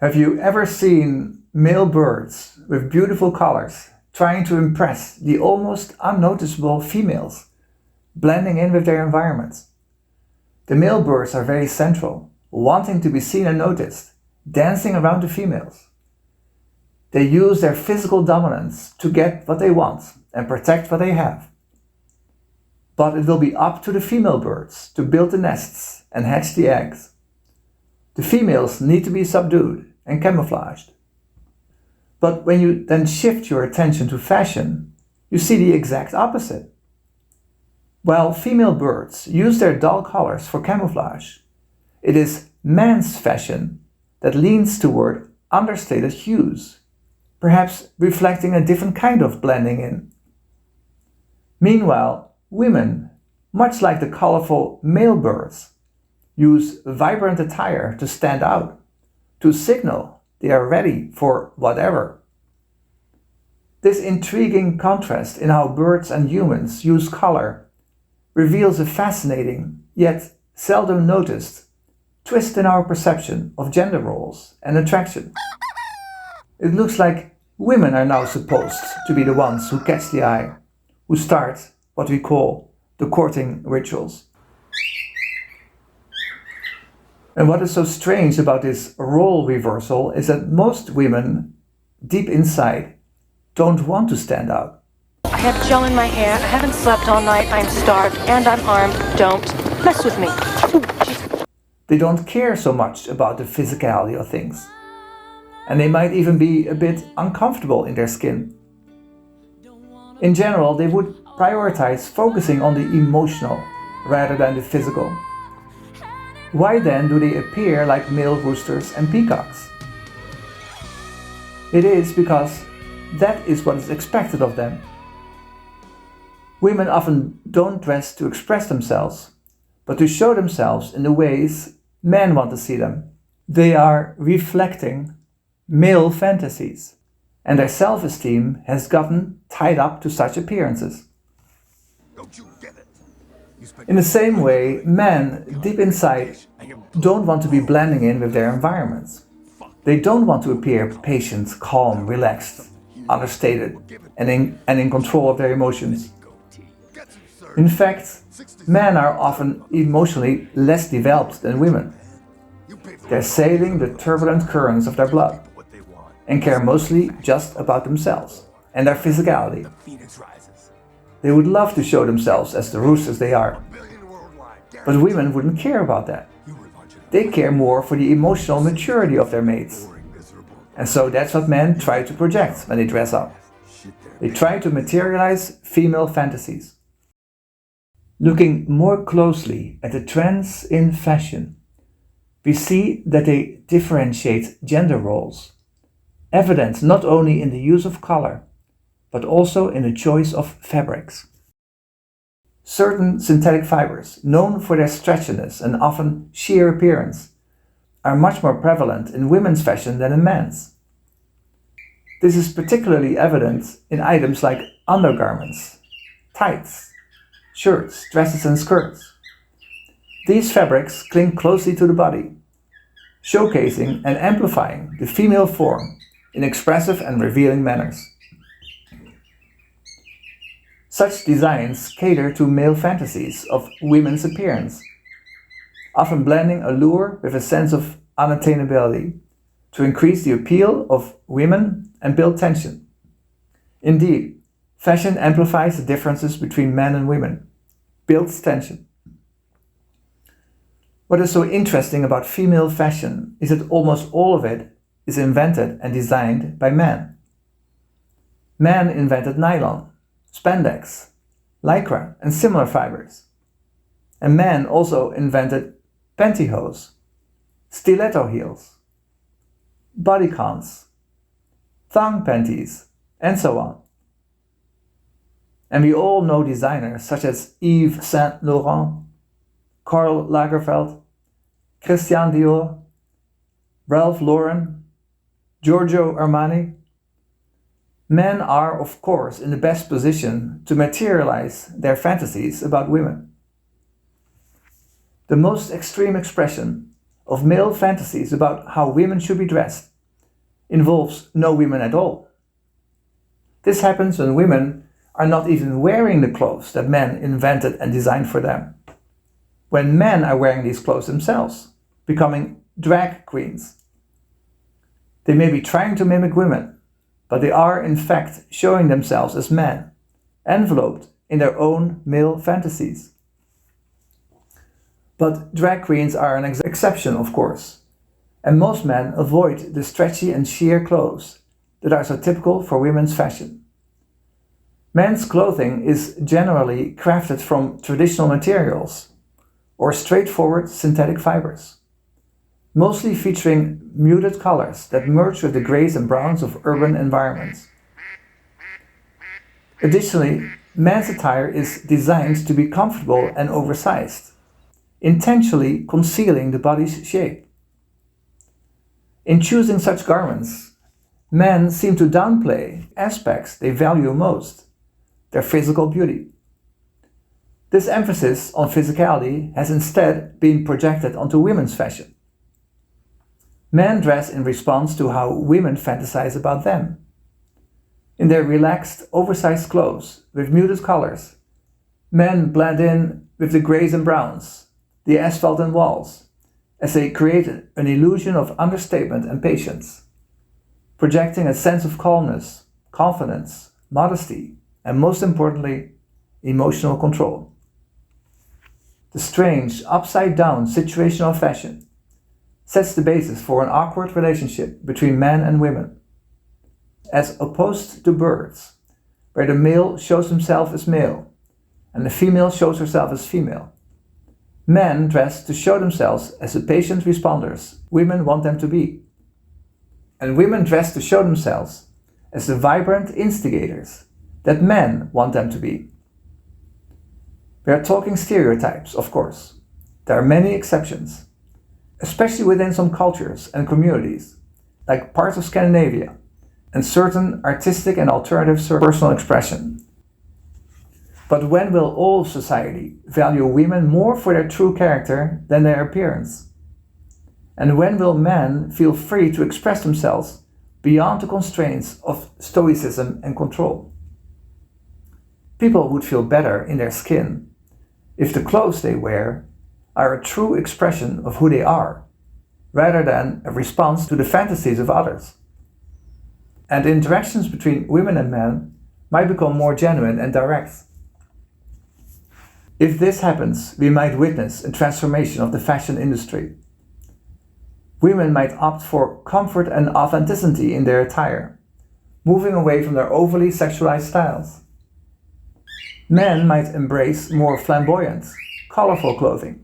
Have you ever seen male birds with beautiful colors trying to impress the almost unnoticeable females, blending in with their environments? The male birds are very central, wanting to be seen and noticed, dancing around the females. They use their physical dominance to get what they want and protect what they have. But it will be up to the female birds to build the nests and hatch the eggs. The females need to be subdued and camouflaged. But when you then shift your attention to fashion, you see the exact opposite. While female birds use their dull colors for camouflage, it is man's fashion that leans toward understated hues, perhaps reflecting a different kind of blending in. Meanwhile, women, much like the colorful male birds, use vibrant attire to stand out, to signal they are ready for whatever. This intriguing contrast in how birds and humans use color reveals a fascinating, yet seldom noticed, twist in our perception of gender roles and attraction. It looks like women are now supposed to be the ones who catch the eye, who start what we call the courting rituals. And what is so strange about this role reversal is that most women, deep inside, don't want to stand out. I have gel in my hair, I haven't slept all night, I'm starved, and I'm armed. Don't mess with me. They don't care so much about the physicality of things. And they might even be a bit uncomfortable in their skin. In general, they would prioritize focusing on the emotional rather than the physical. Why then do they appear like male roosters and peacocks? It is because that is what is expected of them. Women often don't dress to express themselves, but to show themselves in the ways men want to see them. They are reflecting male fantasies, and their self-esteem has gotten tied up to such appearances. In the same way, men, deep inside, don't want to be blending in with their environments. They don't want to appear patient, calm, relaxed, understated, and in control of their emotions. In fact, men are often emotionally less developed than women. They're sailing the turbulent currents of their blood and care mostly just about themselves and their physicality. They would love to show themselves as the roosters they are. But women wouldn't care about that. They care more for the emotional maturity of their mates. And so that's what men try to project when they dress up. They try to materialize female fantasies. Looking more closely at the trends in fashion, we see that they differentiate gender roles, evident not only in the use of color, but also in the choice of fabrics. Certain synthetic fibers, known for their stretchiness and often sheer appearance, are much more prevalent in women's fashion than in men's. This is particularly evident in items like undergarments, tights, shirts, dresses and skirts. These fabrics cling closely to the body, showcasing and amplifying the female form in expressive and revealing manners. Such designs cater to male fantasies of women's appearance, often blending allure with a sense of unattainability to increase the appeal of women and build tension. Indeed, fashion amplifies the differences between men and women, builds tension. What is so interesting about female fashion is that almost all of it is invented and designed by men. Men invented nylon, spandex, lycra and similar fibers. And men also invented pantyhose, stiletto heels, bodycons, thong panties, and so on. And we all know designers such as Yves Saint Laurent, Karl Lagerfeld, Christian Dior, Ralph Lauren, Giorgio Armani. Men are, of course, in the best position to materialize their fantasies about women. The most extreme expression of male fantasies about how women should be dressed involves no women at all. This happens when women are not even wearing the clothes that men invented and designed for them. When men are wearing these clothes themselves, becoming drag queens. They may be trying to mimic women, but they are in fact showing themselves as men, enveloped in their own male fantasies. But drag queens are an exception, of course, and most men avoid the stretchy and sheer clothes that are so typical for women's fashion. Men's clothing is generally crafted from traditional materials or straightforward synthetic fibers, mostly featuring muted colors that merge with the grays and browns of urban environments. Additionally, men's attire is designed to be comfortable and oversized, intentionally concealing the body's shape. In choosing such garments, men seem to downplay aspects they value most, their physical beauty. This emphasis on physicality has instead been projected onto women's fashion. Men dress in response to how women fantasize about them. In their relaxed, oversized clothes with muted colors, men blend in with the grays and browns, the asphalt and walls, as they create an illusion of understatement and patience, projecting a sense of calmness, confidence, modesty, and most importantly, emotional control. The strange, upside-down situational fashion sets the basis for an awkward relationship between men and women, as opposed to birds, where the male shows himself as male and the female shows herself as female. Men dress to show themselves as the patient responders women want them to be, and women dress to show themselves as the vibrant instigators that men want them to be. We are talking stereotypes, of course. There are many exceptions, especially within some cultures and communities, like parts of Scandinavia, and certain artistic and alternative personal expression. But when will all society value women more for their true character than their appearance? And when will men feel free to express themselves beyond the constraints of stoicism and control? People would feel better in their skin if the clothes they wear are a true expression of who they are, rather than a response to the fantasies of others. And interactions between women and men might become more genuine and direct. If this happens, we might witness a transformation of the fashion industry. Women might opt for comfort and authenticity in their attire, moving away from their overly sexualized styles. Men might embrace more flamboyant, colorful clothing,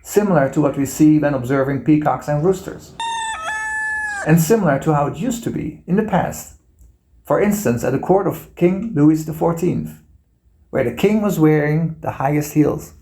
similar to what we see when observing peacocks and roosters, and similar to how it used to be in the past, for instance at the court of King Louis XIV, where the king was wearing the highest heels.